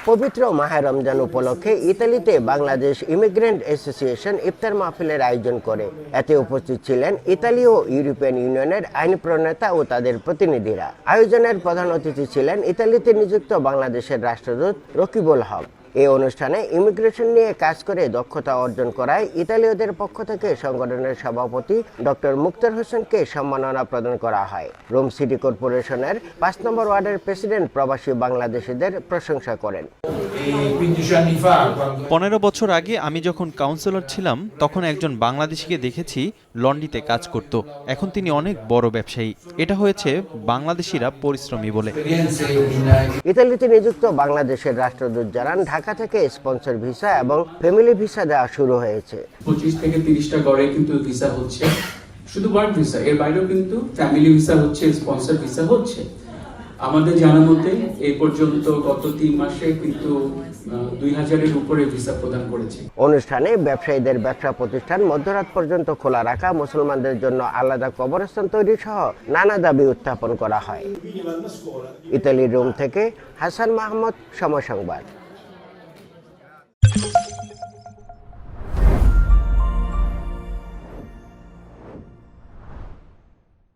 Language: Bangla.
পবিত্র মাহে রমজান উপলক্ষে ইতালিতে বাংলাদেশ ইমিগ্রেন্ট অ্যাসোসিয়েশন ইফতার মাহফিলের আয়োজন করে। এতে উপস্থিত ছিলেন ইতালি ও ইউরোপিয়ান ইউনিয়নের আইন প্রণেতা ও তাদের প্রতিনিধিরা। আয়োজনের প্রধান অতিথি ছিলেন ইতালিতে নিযুক্ত বাংলাদেশের রাষ্ট্রদূত রকিবুল হক। এই অনুষ্ঠানে ইমিগ্রেশন নিয়ে কাজ করে দক্ষতা অর্জন করায় ইতালীয়দের পক্ষ থেকে সংগঠনের সভাপতি ডক্টর মুক্তার হোসেনকে সম্মাননা প্রদান করা হয়। রোম সিটি কর্পোরেশনের ৫ নম্বর ওয়ার্ডের প্রেসিডেন্ট প্রবাসী বাংলাদেশিদের প্রশংসা করেন। ১৫ বছর আগে আমি যখন কাউন্সিলর ছিলাম তখন একজন বাংলাদেশিকে দেখেছি লন্ড্রিতে কাজ করত। এখন তিনি অনেক বড় ব্যবসায়ী। এটা হয়েছে বাংলাদেশিরা পরিশ্রমী বলে। ইতালিতে নিযুক্ত বাংলাদেশের রাষ্ট্রদূত জানান, ঢাকা থেকে স্পন্সর ভিসা এবং ফ্যামিলি ভিসা দেওয়া শুরু হয়েছে। 25 থেকে 30টা গড়ে কিন্তু ভিসা হচ্ছে, শুধু ওয়ার্ক ভিসা, এর বাইরেও কিন্তু ফ্যামিলি ভিসা হচ্ছে, স্পন্সর ভিসা হচ্ছে। আমাদের জানা মতে এই পর্যন্ত গত 3 মাসে কিন্তু 2000-এর উপরে ভিসা প্রদান করেছে। অনুষ্ঠানে ব্যবসায়ীদের ব্যবসা প্রতিষ্ঠান মধ্যরাত পর্যন্ত খোলা রাখা, মুসলমানদের জন্য আলাদা কবরস্থান তৈরি সহ নানা দাবি উত্থাপন করা হয়। ইতালির রোম থেকে হাসান মাহমুদ, সময় সংবাদ।